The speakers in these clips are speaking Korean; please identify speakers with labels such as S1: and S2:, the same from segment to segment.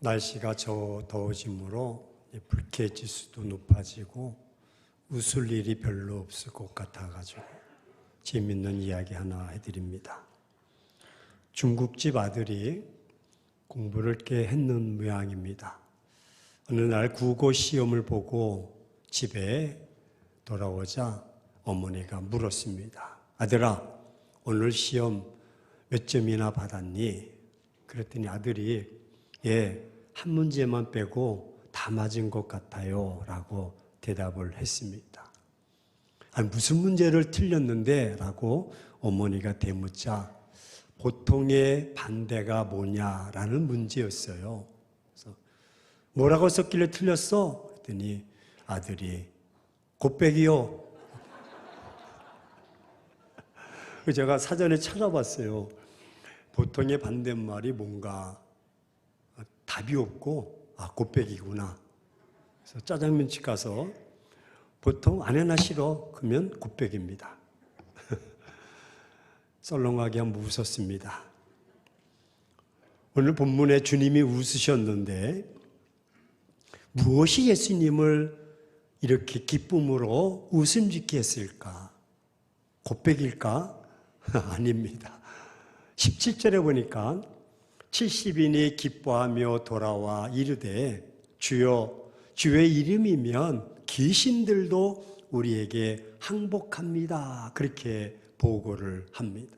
S1: 날씨가 더워지므로 불쾌지수도 높아지고 웃을 일이 별로 없을 것 같아가지고 재밌는 이야기 하나 해드립니다. 중국집 아들이 공부를 꽤 했는 모양입니다. 어느 날 국어 시험을 보고 집에 돌아오자 어머니가 물었습니다. 아들아, 오늘 시험 몇 점이나 받았니? 그랬더니 아들이 한 문제만 빼고 다 맞은 것 같아요 라고 대답을 했습니다. 무슨 문제를 틀렸는데? 라고 어머니가 되묻자 보통의 반대가 뭐냐라는 문제였어요. 그래서 뭐라고 썼길래 틀렸어? 그랬더니 아들이 곱빼기요. 제가 사전에 찾아봤어요. 보통의 반대말이 뭔가 답이 없고 곱빼기구나. 그래서 짜장면집 가서 보통 안 해나 싫어 그러면 곱빼기입니다. 썰렁하게 한번 웃었습니다. 오늘 본문에 주님이 웃으셨는데 무엇이 예수님을 이렇게 기쁨으로 웃음 짓게 했을까? 곱빼기일까? 아닙니다. 17절에 보니까 70인이 기뻐하며 돌아와 이르되 주여 주의 이름이면 귀신들도 우리에게 항복합니다. 그렇게 보고를 합니다.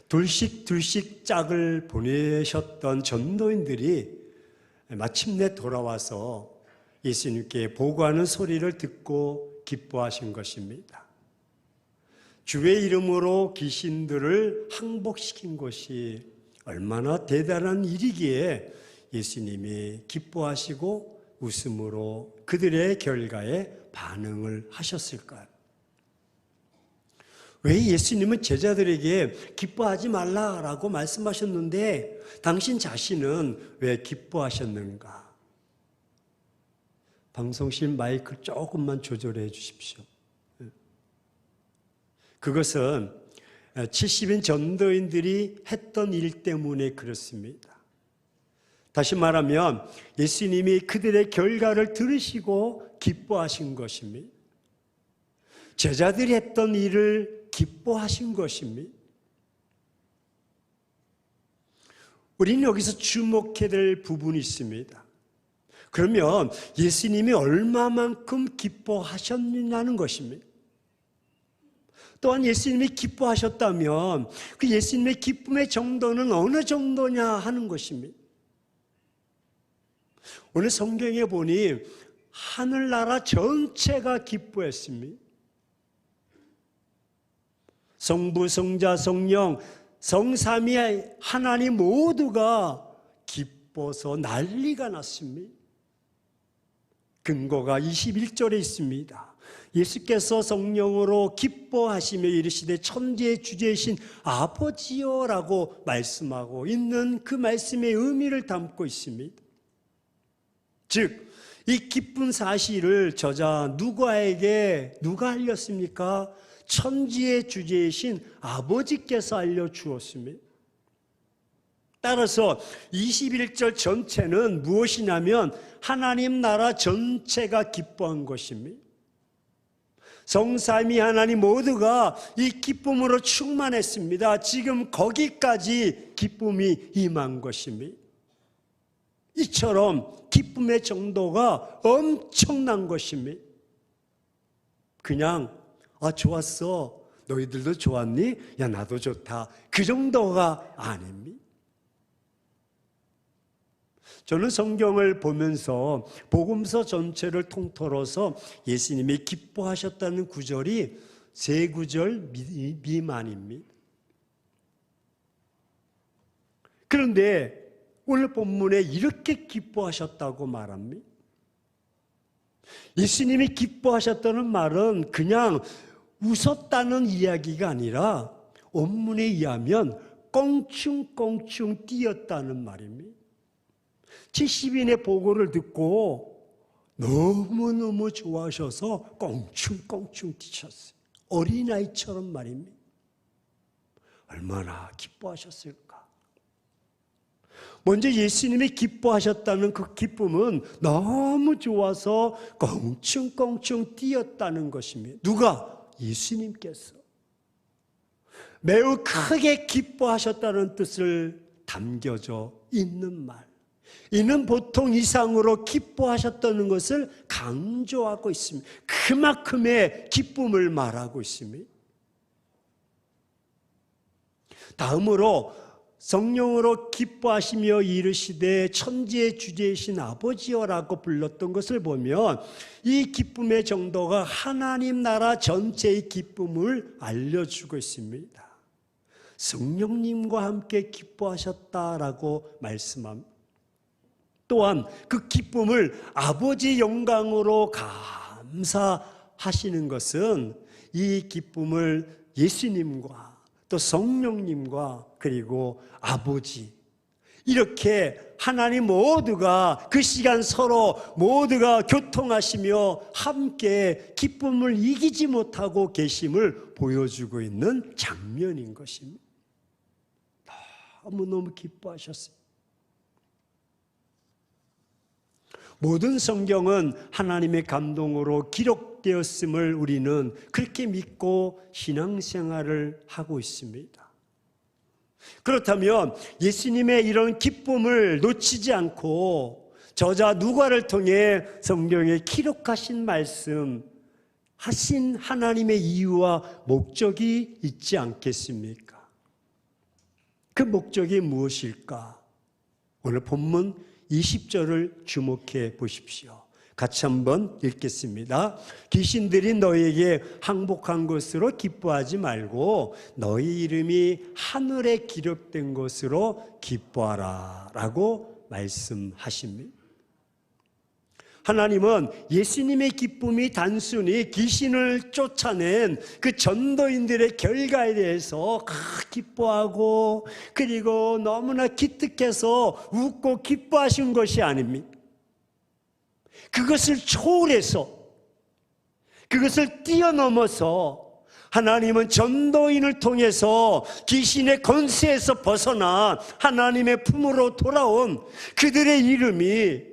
S1: 둘씩 짝을 보내셨던 전도인들이 마침내 돌아와서 예수님께 보고하는 소리를 듣고 기뻐하신 것입니다. 주의 이름으로 귀신들을 항복시킨 것이 얼마나 대단한 일이기에 예수님이 기뻐하시고 웃음으로 그들의 결과에 반응을 하셨을까요? 왜 예수님은 제자들에게 기뻐하지 말라라고 말씀하셨는데 당신 자신은 왜 기뻐하셨는가? 방송실 마이크 조금만 조절해 주십시오. 그것은 70인 전도인들이 했던 일 때문에 그렇습니다. 다시 말하면 예수님이 그들의 결과를 들으시고 기뻐하신 것입니다. 제자들이 했던 일을 기뻐하신 것입니다. 우리는 여기서 주목해야 될 부분이 있습니다. 그러면 예수님이 얼마만큼 기뻐하셨느냐는 것입니다. 또한 예수님이 기뻐하셨다면 그 예수님의 기쁨의 정도는 어느 정도냐 하는 것입니다. 오늘 성경에 보니 하늘나라 전체가 기뻐했습니다. 성부, 성자, 성령, 성삼위 하나님 모두가 기뻐서 난리가 났습니다. 근거가 21절에 있습니다. 예수께서 성령으로 기뻐하시며 이르시되 천지의 주제이신 아버지여 라고 말씀하고 있는 그 말씀의 의미를 담고 있습니다. 즉, 이 기쁜 사실을 저자 누가 알렸습니까? 천지의 주제이신 아버지께서 알려주었습니다. 따라서 21절 전체는 무엇이냐면 하나님 나라 전체가 기뻐한 것입니다. 성삼위 하나님 모두가 이 기쁨으로 충만했습니다. 지금 거기까지 기쁨이 임한 것입니다. 이처럼 기쁨의 정도가 엄청난 것입니다. 그냥 좋았어. 너희들도 좋았니? 야, 나도 좋다. 그 정도가 아닙니다. 저는 성경을 보면서 복음서 전체를 통틀어서 예수님이 기뻐하셨다는 구절이 3구절 미만입니다. 그런데 오늘 본문에 이렇게 기뻐하셨다고 말합니다. 예수님이 기뻐하셨다는 말은 그냥 웃었다는 이야기가 아니라 원문에 의하면 껑충껑충 뛰었다는 말입니다. 70인의 보고를 듣고 너무너무 좋아하셔서 껑충껑충 뛰셨어요. 어린아이처럼 말입니다. 얼마나 기뻐하셨을까? 먼저 예수님이 기뻐하셨다는 그 기쁨은 너무 좋아서 껑충껑충 뛰었다는 것입니다. 누가? 예수님께서. 매우 크게 기뻐하셨다는 뜻을 담겨져 있는 말. 이는 보통 이상으로 기뻐하셨다는 것을 강조하고 있습니다. 그만큼의 기쁨을 말하고 있습니다. 다음으로 성령으로 기뻐하시며 이르시되 천지의 주제이신 아버지여라고 불렀던 것을 보면 이 기쁨의 정도가 하나님 나라 전체의 기쁨을 알려주고 있습니다. 성령님과 함께 기뻐하셨다라고 말씀합니다. 또한 그 기쁨을 아버지 영광으로 감사하시는 것은 이 기쁨을 예수님과 또 성령님과 그리고 아버지 이렇게 하나님 모두가 그 시간 서로 모두가 교통하시며 함께 기쁨을 이기지 못하고 계심을 보여주고 있는 장면인 것입니다. 너무너무 기뻐하셨습니다. 모든 성경은 하나님의 감동으로 기록되었음을 우리는 그렇게 믿고 신앙생활을 하고 있습니다. 그렇다면 예수님의 이런 기쁨을 놓치지 않고 저자 누가를 통해 성경에 기록하신 말씀, 하신 하나님의 이유와 목적이 있지 않겠습니까? 그 목적이 무엇일까? 오늘 본문 20절을 주목해 보십시오. 같이 한번 읽겠습니다. 귀신들이 너희에게 항복한 것으로 기뻐하지 말고 너희 이름이 하늘에 기록된 것으로 기뻐하라 라고 말씀하십니다. 하나님은 예수님의 기쁨이 단순히 귀신을 쫓아낸 그 전도인들의 결과에 대해서 기뻐하고 그리고 너무나 기특해서 웃고 기뻐하신 것이 아닙니다. 그것을 초월해서 그것을 뛰어넘어서 하나님은 전도인을 통해서 귀신의 권세에서 벗어나 하나님의 품으로 돌아온 그들의 이름이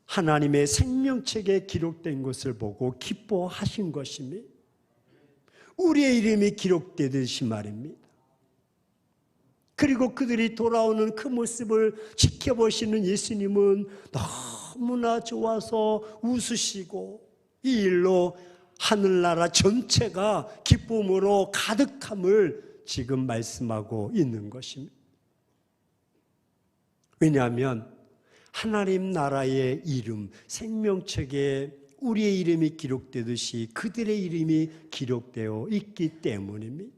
S1: 하나님의 생명책에 기록된 것을 보고 기뻐하신 것입니다. 우리의 이름이 기록되듯이 말입니다. 그리고 그들이 돌아오는 그 모습을 지켜보시는 예수님은 너무나 좋아서 웃으시고 이 일로 하늘나라 전체가 기쁨으로 가득함을 지금 말씀하고 있는 것입니다. 왜냐하면 하나님 나라의 이름, 생명책에 우리의 이름이 기록되듯이 그들의 이름이 기록되어 있기 때문입니다.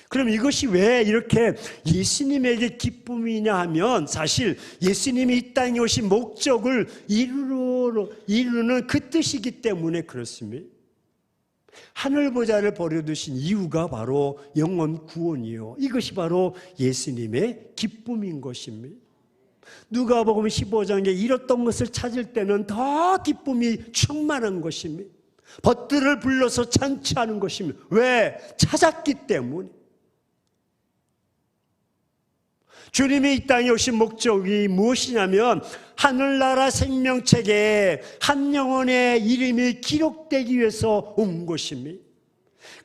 S1: 그럼 이것이 왜 이렇게 예수님에게 기쁨이냐 하면 사실 예수님이 이 땅에 오신 목적을 이루는 그 뜻이기 때문에 그렇습니다. 하늘보좌를 버려두신 이유가 바로 영원 구원이요. 이것이 바로 예수님의 기쁨인 것입니다. 누가복음 15장에 이뤘던 것을 찾을 때는 더 기쁨이 충만한 것입니다. 벗들을 불러서 잔치하는 것입니다. 왜? 찾았기 때문에. 주님이 이 땅에 오신 목적이 무엇이냐면 하늘나라 생명책에 한 영혼의 이름이 기록되기 위해서 온 것입니다.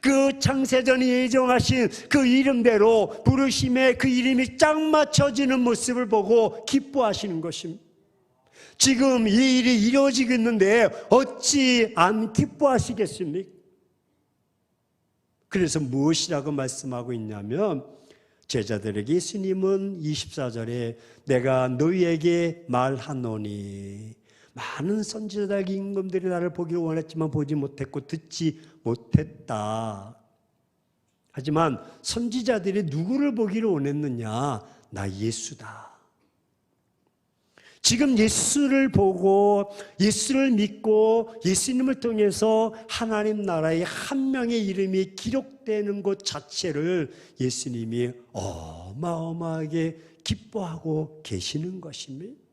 S1: 그 창세전에 예정하신 그 이름대로 부르심에 그 이름이 짝 맞춰지는 모습을 보고 기뻐하시는 것입니다. 지금 이 일이 이루어지고 있는데 어찌 안 기뻐하시겠습니까? 그래서 무엇이라고 말씀하고 있냐면 제자들에게 예수님은 24절에 내가 너희에게 말하노니 많은 선지자들 임금들이 나를 보기를 원했지만 보지 못했고 듣지 못했다. 하지만 선지자들이 누구를 보기를 원했느냐? 나 예수다. 지금 예수를 보고 예수를 믿고 예수님을 통해서 하나님 나라의 한 명의 이름이 기록되는 것 자체를 예수님이 어마어마하게 기뻐하고 계시는 것입니다.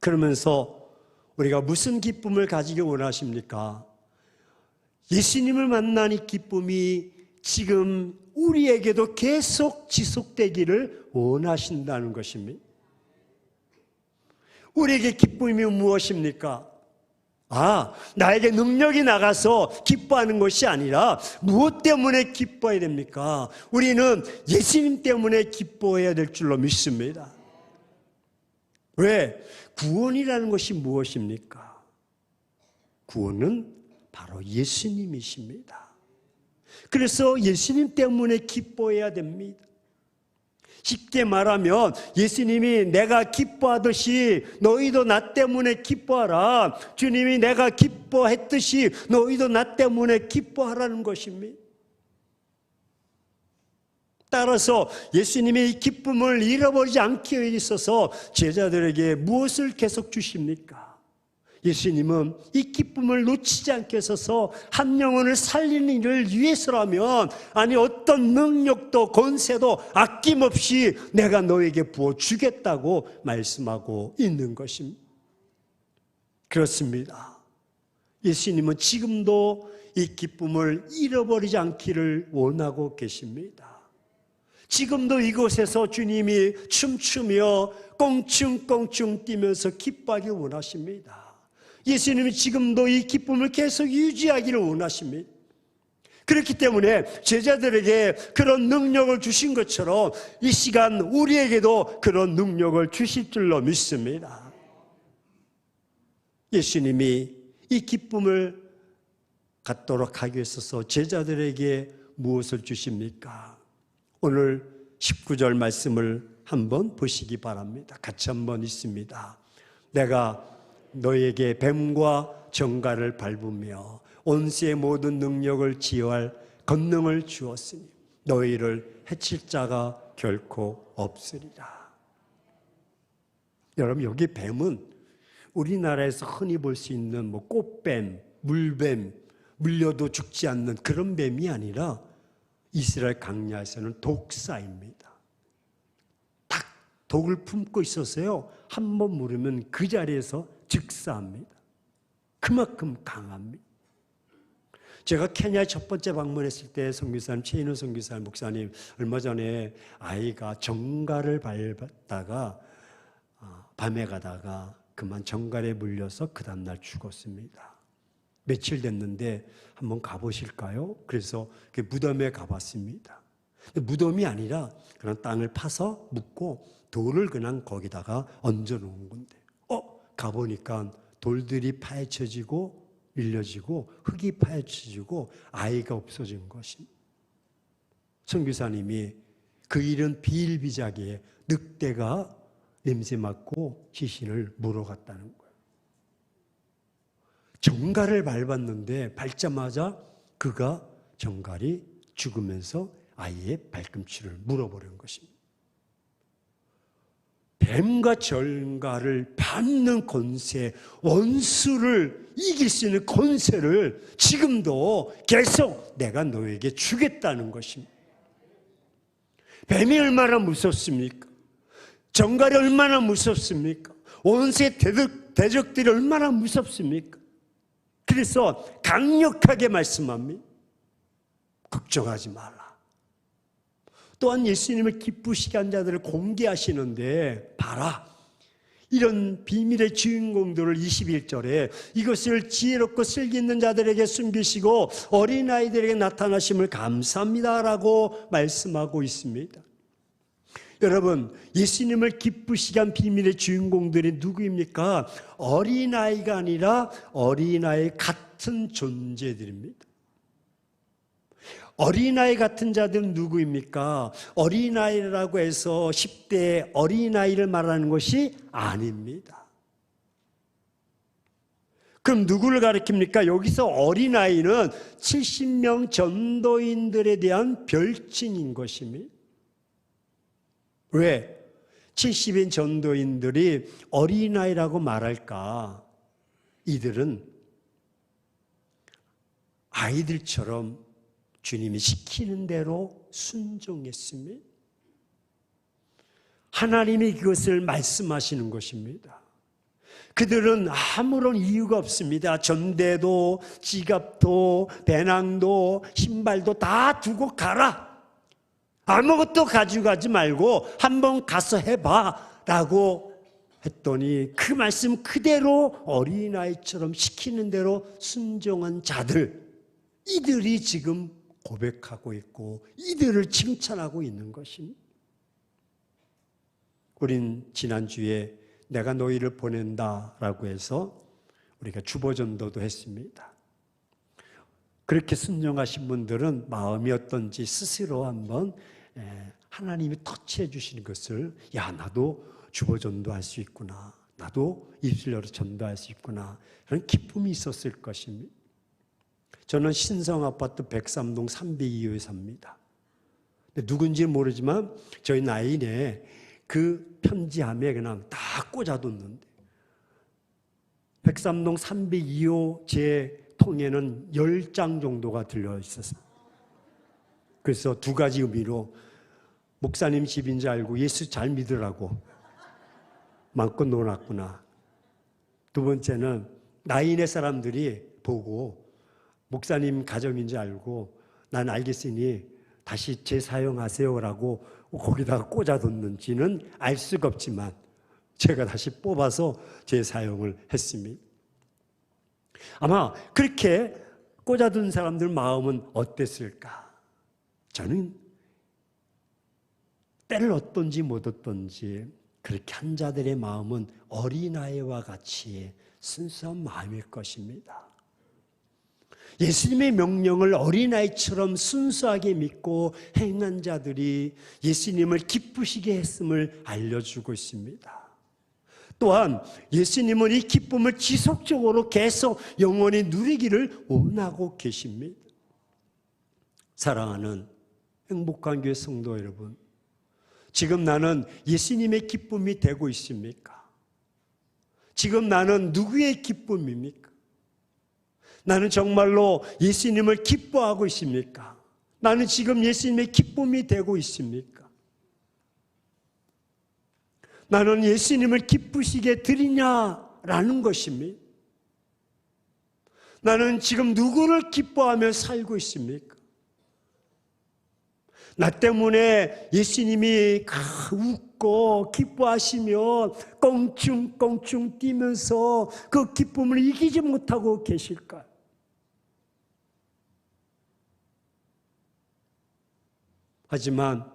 S1: 그러면서 우리가 무슨 기쁨을 가지기 원하십니까? 예수님을 만난 이 기쁨이 지금 우리에게도 계속 지속되기를 원하신다는 것입니다. 우리에게 기쁨이 무엇입니까? 나에게 능력이 나가서 기뻐하는 것이 아니라 무엇 때문에 기뻐해야 됩니까? 우리는 예수님 때문에 기뻐해야 될 줄로 믿습니다. 왜? 구원이라는 것이 무엇입니까? 구원은 바로 예수님이십니다. 그래서 예수님 때문에 기뻐해야 됩니다. 쉽게 말하면 예수님이 내가 기뻐하듯이 너희도 나 때문에 기뻐하라. 주님이 내가 기뻐했듯이 너희도 나 때문에 기뻐하라는 것입니다. 따라서 예수님이 이 기쁨을 잃어버리지 않기 위해서 제자들에게 무엇을 계속 주십니까? 예수님은 이 기쁨을 놓치지 않게 하셔서 한 영혼을 살리는 일을 위해서라면 어떤 능력도 권세도 아낌없이 내가 너에게 부어주겠다고 말씀하고 있는 것입니다. 그렇습니다. 예수님은 지금도 이 기쁨을 잃어버리지 않기를 원하고 계십니다. 지금도 이곳에서 주님이 춤추며 꽁충꽁충 뛰면서 기뻐하기 원하십니다. 예수님이 지금도 이 기쁨을 계속 유지하기를 원하십니다. 그렇기 때문에 제자들에게 그런 능력을 주신 것처럼 이 시간 우리에게도 그런 능력을 주실 줄로 믿습니다. 예수님이 이 기쁨을 갖도록 하기 위해서 제자들에게 무엇을 주십니까? 오늘 19절 말씀을 한번 보시기 바랍니다. 같이 한번 읽습니다. 내가 너에게 뱀과 정갈을 밟으며 온수의 모든 능력을 지휘할 권능을 주었으니 너희를 해칠 자가 결코 없으리라. 여러분, 여기 뱀은 우리나라에서 흔히 볼 수 있는 꽃뱀, 물뱀, 물려도 죽지 않는 그런 뱀이 아니라 이스라엘 광야에서는 독사입니다. 딱 독을 품고 있어서요, 한 번 물으면 그 자리에서 즉사합니다. 그만큼 강합니다. 제가 케냐에 첫 번째 방문했을 때 선교사님, 최인호 선교사님 목사님, 얼마 전에 아이가 정갈을 밟았다가 밤에 가다가 그만 정갈에 물려서 그 다음날 죽었습니다. 며칠 됐는데 한번 가보실까요? 그래서 그 무덤에 가봤습니다. 무덤이 아니라 그냥 땅을 파서 묻고 돌을 그냥 거기다가 얹어놓은 건데 가보니까 돌들이 파헤쳐지고 밀려지고 흙이 파헤쳐지고 아이가 없어진 것입니다. 선교사님이 그 일은 비일비재하게 늑대가 냄새 맡고 시신을 물어갔다는 거예요. 정갈을 밟았는데 밟자마자 그가 정갈이 죽으면서 아이의 발꿈치를 물어버린 것입니다. 뱀과 정갈을 밟는 권세, 원수를 이길 수 있는 권세를 지금도 계속 내가 너에게 주겠다는 것입니다. 뱀이 얼마나 무섭습니까? 정갈이 얼마나 무섭습니까? 원수의 대적들이 얼마나 무섭습니까? 그래서 강력하게 말씀합니다. 걱정하지 말라. 또한 예수님을 기쁘시게 한 자들을 공개하시는데 봐라. 이런 비밀의 주인공들을 21절에 이것을 지혜롭고 슬기 있는 자들에게 숨기시고 어린아이들에게 나타나심을 감사합니다라고 말씀하고 있습니다. 여러분, 예수님을 기쁘시게 한 비밀의 주인공들이 누구입니까? 어린아이가 아니라 어린아이 같은 존재들입니다. 어린아이 같은 자들은 누구입니까? 어린아이라고 해서 10대 어린아이를 말하는 것이 아닙니다. 그럼 누구를 가리킵니까? 여기서 어린아이는 70명 전도인들에 대한 별칭인 것입니다. 왜? 70인 전도인들이 어린아이라고 말할까? 이들은 아이들처럼 주님이 시키는 대로 순종했습니다. 하나님이 그것을 말씀하시는 것입니다. 그들은 아무런 이유가 없습니다. 전대도, 지갑도, 배낭도, 신발도 다 두고 가라. 아무것도 가져가지 말고 한번 가서 해봐 라고 했더니 그 말씀 그대로 어린아이처럼 시키는 대로 순종한 자들, 이들이 지금 고백하고 있고 이들을 칭찬하고 있는 것입니다. 우린 지난주에 내가 너희를 보낸다라고 해서 우리가 주보전도도 했습니다. 그렇게 순종하신 분들은 마음이 어떤지 스스로 한번 하나님이 터치해 주시는 것을, 야, 나도 주보전도할 수 있구나, 나도 입술로 전도할 수 있구나, 그런 기쁨이 있었을 것입니다. 저는 신성아파트 103동 302호에 삽니다. 누군지는 모르지만 저희 나인에 그 편지함에 그냥 다 꽂아뒀는데 103동 302호 제 통에는 10장 정도가 들려있었어요. 그래서 두 가지 의미로 목사님 집인 줄 알고 예수 잘 믿으라고 마음껏 놓아놨구나. 두 번째는 나인의 사람들이 보고 목사님 가정인 줄 알고 난 알겠으니 다시 재사용하세요라고 거기다가 꽂아뒀는지는 알 수가 없지만 제가 다시 뽑아서 재사용을 했습니다. 아마 그렇게 꽂아둔 사람들 마음은 어땠을까? 저는 때를 얻든지 못 얻든지 그렇게 한 자들의 마음은 어린아이와 같이 순수한 마음일 것입니다. 예수님의 명령을 어린아이처럼 순수하게 믿고 행한 자들이 예수님을 기쁘시게 했음을 알려주고 있습니다. 또한 예수님은 이 기쁨을 지속적으로 계속 영원히 누리기를 원하고 계십니다. 사랑하는 행복한 교회 성도 여러분, 지금 나는 예수님의 기쁨이 되고 있습니까? 지금 나는 누구의 기쁨입니까? 나는 정말로 예수님을 기뻐하고 있습니까? 나는 지금 예수님의 기쁨이 되고 있습니까? 나는 예수님을 기쁘시게 드리냐라는 것입니다. 나는 지금 누구를 기뻐하며 살고 있습니까? 나 때문에 예수님이 웃고 기뻐하시며 껑충껑충 뛰면서 그 기쁨을 이기지 못하고 계실까요? 하지만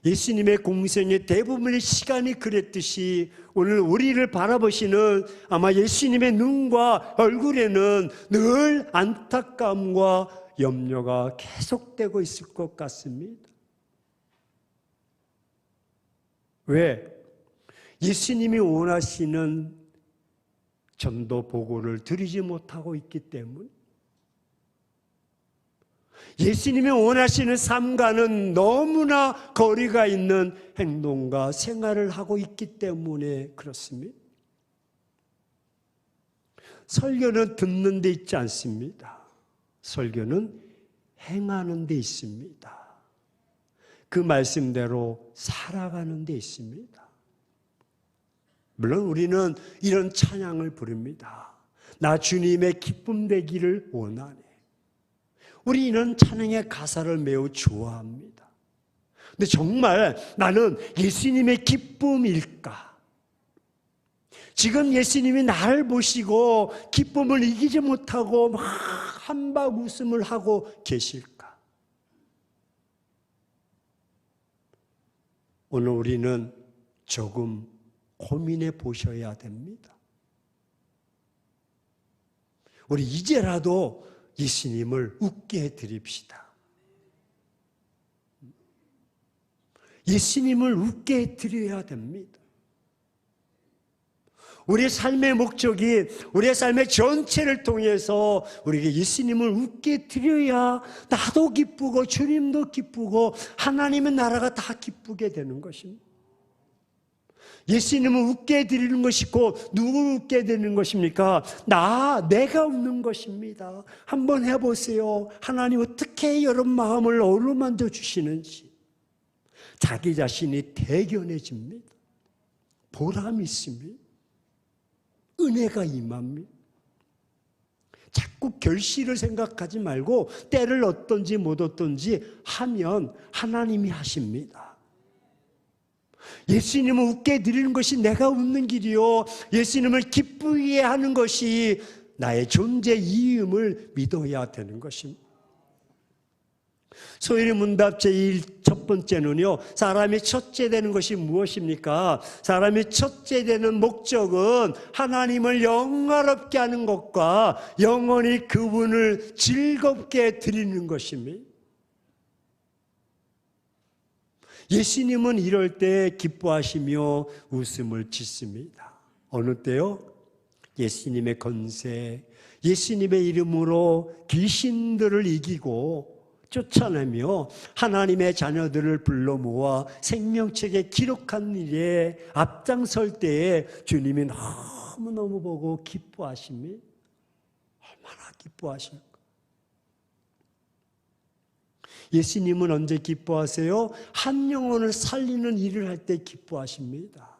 S1: 예수님의 공생의 대부분의 시간이 그랬듯이 오늘 우리를 바라보시는 아마 예수님의 눈과 얼굴에는 늘 안타까움과 염려가 계속되고 있을 것 같습니다. 왜? 예수님이 원하시는 전도 보고를 드리지 못하고 있기 때문에, 예수님이 원하시는 삶과는 너무나 거리가 있는 행동과 생활을 하고 있기 때문에 그렇습니다. 설교는 듣는 데 있지 않습니다. 설교는 행하는 데 있습니다. 그 말씀대로 살아가는 데 있습니다. 물론 우리는 이런 찬양을 부릅니다. 나 주님의 기쁨 되기를 원하네. 우리는 찬양의 가사를 매우 좋아합니다. 근데 정말 나는 예수님의 기쁨일까? 지금 예수님이 나를 보시고 기쁨을 이기지 못하고 막 한박 웃음을 하고 계실까? 오늘 우리는 조금 고민해 보셔야 됩니다. 우리 이제라도 예수님을 웃게 해드립시다. 예수님을 웃게 해드려야 됩니다. 우리의 삶의 목적이 우리의 삶의 전체를 통해서 우리에게 예수님을 웃게 드려야 나도 기쁘고 주님도 기쁘고 하나님의 나라가 다 기쁘게 되는 것입니다. 예수님을 웃게 드리는 것이고 누구를 웃게 되는 것입니까? 내가 웃는 것입니다. 한번 해보세요. 하나님 어떻게 여러분 마음을 어루만져 주시는지 자기 자신이 대견해집니다. 보람이 있습니다. 은혜가 임합니다. 자꾸 결실을 생각하지 말고 때를 얻든지 못 얻든지 하면 하나님이 하십니다. 예수님을 웃게 드리는 것이 내가 웃는 길이요, 예수님을 기쁘게 하는 것이 나의 존재 이음을 믿어야 되는 것입니다. 소위 문답 제1 첫 번째는요, 사람이 첫째 되는 것이 무엇입니까? 사람이 첫째 되는 목적은 하나님을 영화롭게 하는 것과 영원히 그분을 즐겁게 드리는 것입니다. 예수님은 이럴 때 기뻐하시며 웃음을 짓습니다. 어느 때요? 예수님의 권세, 예수님의 이름으로 귀신들을 이기고 쫓아내며 하나님의 자녀들을 불러 모아 생명책에 기록한 일에 앞장설 때에 주님이 너무너무 보고 기뻐하십니다. 얼마나 기뻐하실까? 예수님은 언제 기뻐하세요? 한 영혼을 살리는 일을 할 때 기뻐하십니다.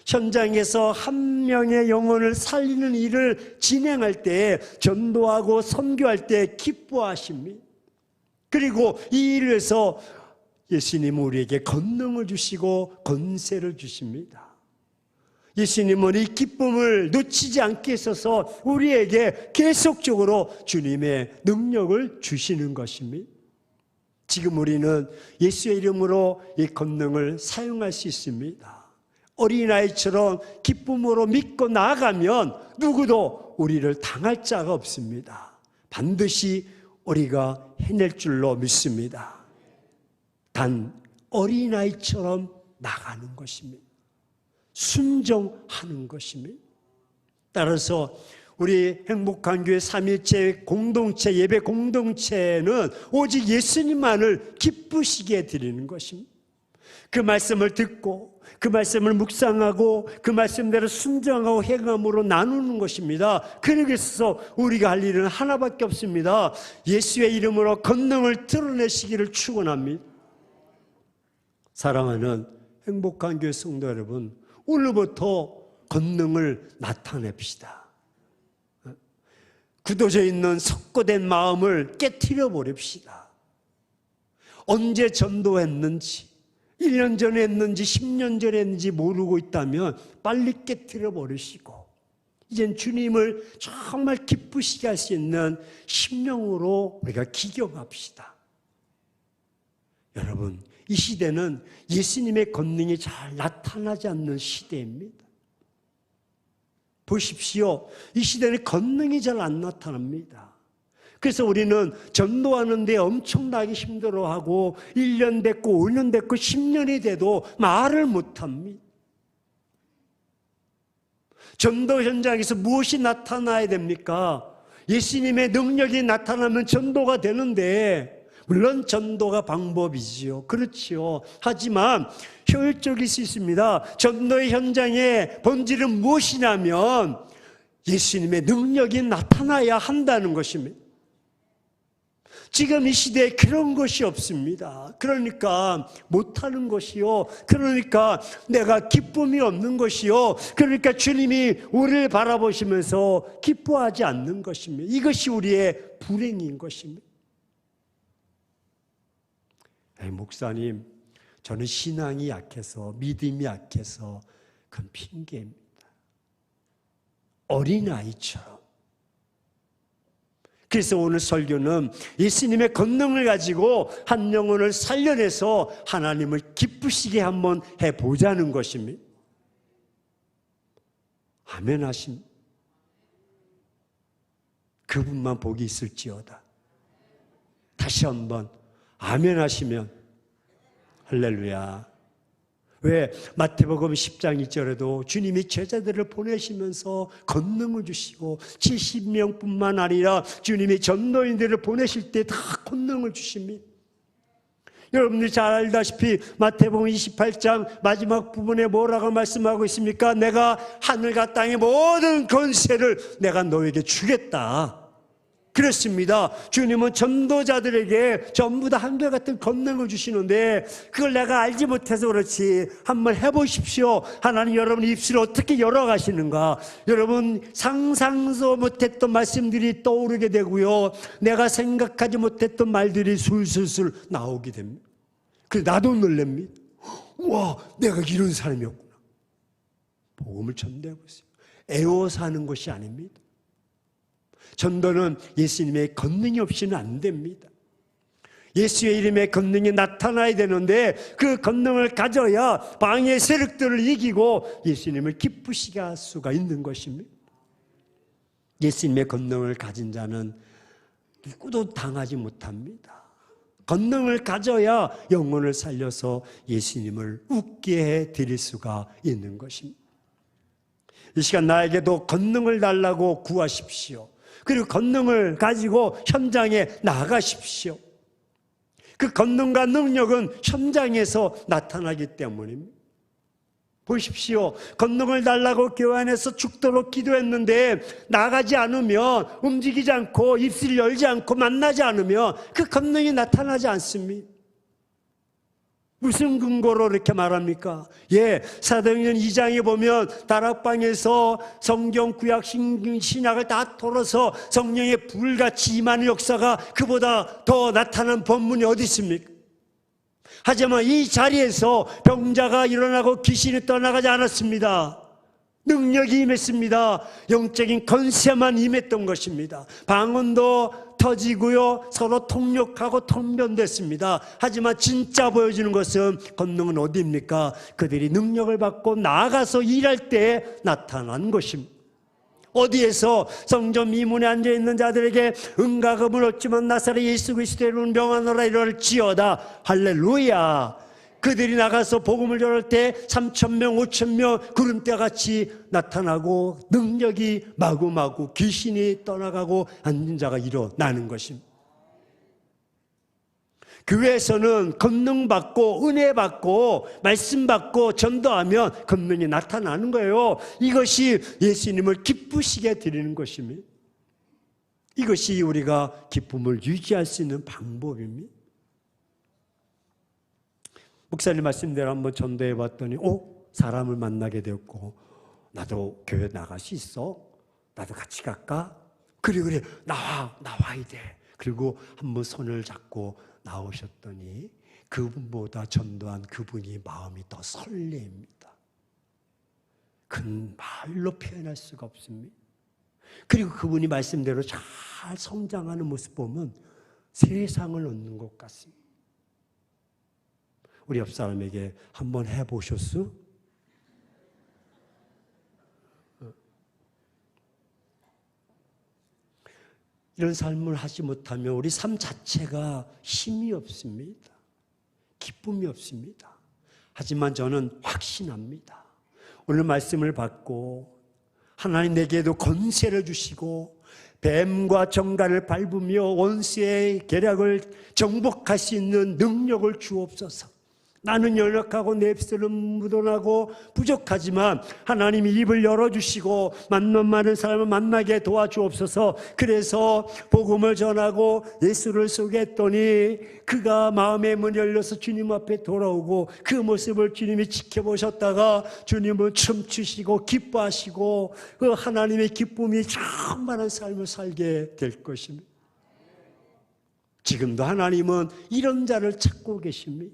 S1: 현장에서 한 명의 영혼을 살리는 일을 진행할 때, 전도하고 선교할 때 기뻐하십니다. 그리고 이 일을 해서 예수님은 우리에게 권능을 주시고 권세를 주십니다. 예수님은 이 기쁨을 놓치지 않게 있어서 우리에게 계속적으로 주님의 능력을 주시는 것입니다. 지금 우리는 예수의 이름으로 이 권능을 사용할 수 있습니다. 어린아이처럼 기쁨으로 믿고 나아가면 누구도 우리를 당할 자가 없습니다. 반드시 우리가 해낼 줄로 믿습니다. 단 어린아이처럼 나가는 것입니다. 순종하는 것입니다. 따라서 우리 행복한 교회 3일째 공동체, 예배 공동체는 오직 예수님만을 기쁘시게 드리는 것입니다. 그 말씀을 듣고 그 말씀을 묵상하고 그 말씀대로 순종하고 행함으로 나누는 것입니다. 그래서 우리가 할 일은 하나밖에 없습니다. 예수의 이름으로 권능을 드러내시기를 축원합니다. 사랑하는 행복한 교회 성도 여러분, 오늘부터 권능을 나타냅시다. 굳어져 있는 석고된 마음을 깨트려 버립시다. 언제 전도했는지, 1년 전에 했는지 10년 전에 했는지 모르고 있다면 빨리 깨트려 버리시고 이젠 주님을 정말 기쁘시게 할 수 있는 심령으로 우리가 기경합시다. 여러분, 이 시대는 예수님의 권능이 잘 나타나지 않는 시대입니다. 보십시오. 이 시대는 권능이 잘 안 나타납니다. 그래서 우리는 전도하는데 엄청나게 힘들어하고 1년 됐고 5년 됐고 10년이 돼도 말을 못합니다. 전도 현장에서 무엇이 나타나야 됩니까? 예수님의 능력이 나타나면 전도가 되는데, 물론 전도가 방법이지요. 그렇지요. 하지만 효율적일 수 있습니다. 전도의 현장의 본질은 무엇이냐면 예수님의 능력이 나타나야 한다는 것입니다. 지금 이 시대에 그런 것이 없습니다. 그러니까 못하는 것이요. 그러니까 내가 기쁨이 없는 것이요. 그러니까 주님이 우리를 바라보시면서 기뻐하지 않는 것입니다. 이것이 우리의 불행인 것입니다. 목사님, 저는 신앙이 약해서, 믿음이 약해서, 그건 핑계입니다. 어린아이처럼. 그래서 오늘 설교는 예수님의 권능을 가지고 한 영혼을 살려내서 하나님을 기쁘시게 한번 해보자는 것입니다. 아멘 하십니다. 그분만 복이 있을지어다. 다시 한번 아멘 하시면 할렐루야. 왜? 마태복음 10장 2절에도 주님이 제자들을 보내시면서 권능을 주시고 70명뿐만 아니라 주님이 전도인들을 보내실 때 다 권능을 주십니다. 여러분들이 잘 알다시피 마태복음 28장 마지막 부분에 뭐라고 말씀하고 있습니까? 내가 하늘과 땅의 모든 권세를 내가 너에게 주겠다. 그렇습니다. 주님은 전도자들에게 전부 다 한결같은 권능을 주시는데 그걸 내가 알지 못해서 그렇지 한번 해보십시오. 하나님 여러분 입술을 어떻게 열어가시는가. 여러분 상상도 못했던 말씀들이 떠오르게 되고요. 내가 생각하지 못했던 말들이 술술술 나오게 됩니다. 그래서 나도 놀랍니다. 와, 내가 이런 사람이었구나. 복음을 전도하고 있어요. 애워 사는 것이 아닙니다. 전도는 예수님의 권능이 없이는 안 됩니다. 예수의 이름의 권능이 나타나야 되는데 그 권능을 가져야 방해의 세력들을 이기고 예수님을 기쁘시게 할 수가 있는 것입니다. 예수님의 권능을 가진 자는 누구도 당하지 못합니다. 권능을 가져야 영혼을 살려서 예수님을 웃게 해드릴 수가 있는 것입니다. 이 시간 나에게도 권능을 달라고 구하십시오. 그리고 권능을 가지고 현장에 나가십시오. 그 권능과 능력은 현장에서 나타나기 때문입니다. 보십시오. 권능을 달라고 교회 안에서 죽도록 기도했는데 나가지 않으면, 움직이지 않고 입술을 열지 않고 만나지 않으면 그 권능이 나타나지 않습니다. 무슨 근거로 이렇게 말합니까? 사도행전 2장에 보면 다락방에서 성경 구약 신약을 다 털어서 성령의 불같이 임하는 역사가 그보다 더 나타난 본문이 어디 있습니까? 하지만 이 자리에서 병자가 일어나고 귀신이 떠나가지 않았습니다. 능력이 임했습니다. 영적인 권세만 임했던 것입니다. 방언도 터지고요, 서로 통역하고 통변됐습니다. 하지만 진짜 보여주는 것은 권능은 어디입니까? 그들이 능력을 받고 나가서 일할 때 나타난 것입니다. 어디에서 성전 미문에 앉아있는 자들에게 은가금을 얻지만 나사렛 예수 그리스도의 이름으로 명하노라 이럴지어다. 할렐루야. 그들이 나가서 복음을 전할 때 3,000명 5,000명 구름대같이 나타나고 능력이 마구마구 귀신이 떠나가고 앉은 자가 일어나는 것입니다. 교회에서는 권능 받고 은혜 받고 말씀 받고 전도하면 권능이 나타나는 거예요. 이것이 예수님을 기쁘시게 드리는 것입니다. 이것이 우리가 기쁨을 유지할 수 있는 방법입니다. 목사님 말씀대로 한번 전도해 봤더니 사람을 만나게 되었고, 나도 교회 나갈 수 있어? 나도 같이 갈까? 그래 나와야 돼. 그리고 한번 손을 잡고 나오셨더니 그분보다 전도한 그분이 마음이 더 설레입니다. 그건 말로 표현할 수가 없습니다. 그리고 그분이 말씀대로 잘 성장하는 모습 보면 세상을 얻는 것 같습니다. 우리 옆 사람에게 한번 해보셨어? 이런 삶을 하지 못하면 우리 삶 자체가 힘이 없습니다. 기쁨이 없습니다. 하지만 저는 확신합니다. 오늘 말씀을 받고 하나님 내게도 권세를 주시고 뱀과 정갈을 밟으며 원수의 계략을 정복할 수 있는 능력을 주옵소서. 나는 연약하고 내 입술은 무던하고 부족하지만 하나님이 입을 열어주시고 만남 많은 사람을 만나게 도와주옵소서. 그래서 복음을 전하고 예수를 소개했더니 그가 마음의 문이 열려서 주님 앞에 돌아오고 그 모습을 주님이 지켜보셨다가 주님은 춤추시고 기뻐하시고 그 하나님의 기쁨이 충만한 삶을 살게 될 것입니다. 지금도 하나님은 이런 자를 찾고 계십니다.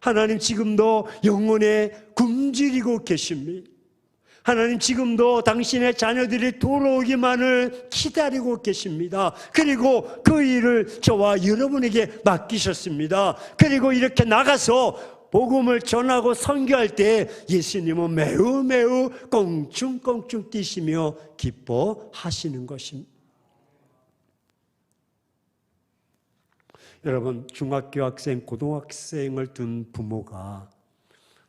S1: 하나님 지금도 영혼에 굶주리고 계십니다. 하나님 지금도 당신의 자녀들이 돌아오기만을 기다리고 계십니다. 그리고 그 일을 저와 여러분에게 맡기셨습니다. 그리고 이렇게 나가서 복음을 전하고 선교할 때 예수님은 매우 껑충껑충 뛰시며 기뻐하시는 것입니다. 여러분, 중학교 학생, 고등학생을 둔 부모가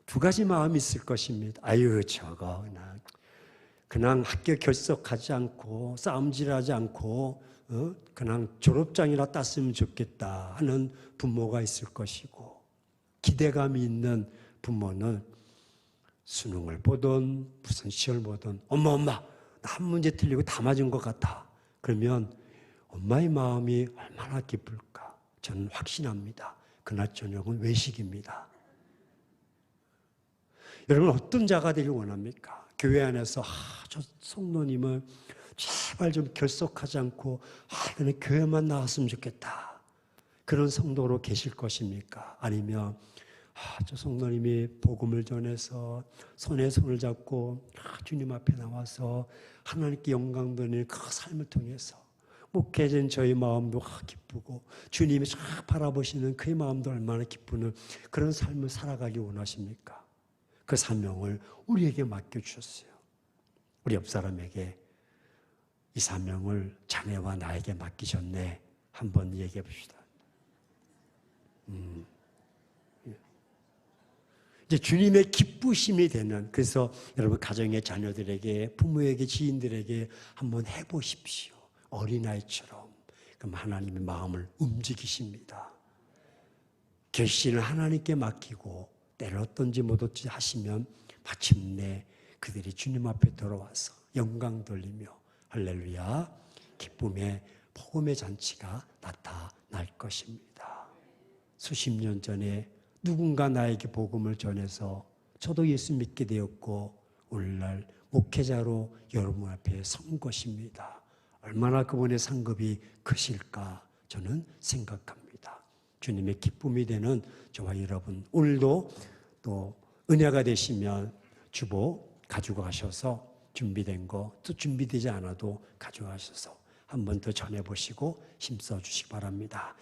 S1: 두 가지 마음이 있을 것입니다. 아유, 저거 그냥 학교 결석하지 않고 싸움질하지 않고 그냥 졸업장이나 땄으면 좋겠다 하는 부모가 있을 것이고, 기대감이 있는 부모는 수능을 보든 무슨 시험을 보든 엄마 나 한 문제 틀리고 다 맞은 것 같아. 그러면 엄마의 마음이 얼마나 기쁠까? 저는 확신합니다. 그날 저녁은 외식입니다. 여러분 어떤 자가 되길 원합니까? 교회 안에서 저 성도님을 제발 좀 결석하지 않고 그냥 교회만 나왔으면 좋겠다. 그런 성도로 계실 것입니까? 아니면 저 성도님이 복음을 전해서 손에 손을 잡고 주님 앞에 나와서 하나님께 영광 돌리는 그 삶을 통해서 목회진 저희 마음도 기쁘고 주님이 쫙 바라보시는 그의 마음도 얼마나 기쁘는 그런 삶을 살아가기 원하십니까? 그 사명을 우리에게 맡겨주셨어요. 우리 옆 사람에게 이 사명을 자네와 나에게 맡기셨네. 한번 얘기해 봅시다. 이제 주님의 기쁘심이 되는, 그래서 여러분 가정의 자녀들에게, 부모에게, 지인들에게 한번 해보십시오. 어린아이처럼. 그럼 하나님의 마음을 움직이십니다. 결신을 하나님께 맡기고 때를 얻든지 못 얻든지 하시면 마침내 그들이 주님 앞에 돌아와서 영광 돌리며 할렐루야 기쁨의 복음의 잔치가 나타날 것입니다. 수십 년 전에 누군가 나에게 복음을 전해서 저도 예수 믿게 되었고 오늘날 목회자로 여러분 앞에 선 것입니다. 얼마나 그분의 상급이 크실까 저는 생각합니다. 주님의 기쁨이 되는 저와 여러분 오늘도 또 은혜가 되시면 주보 가지고 가셔서 준비된 거 또 준비되지 않아도 가져가셔서 한 번 더 전해보시고 힘써 주시기 바랍니다.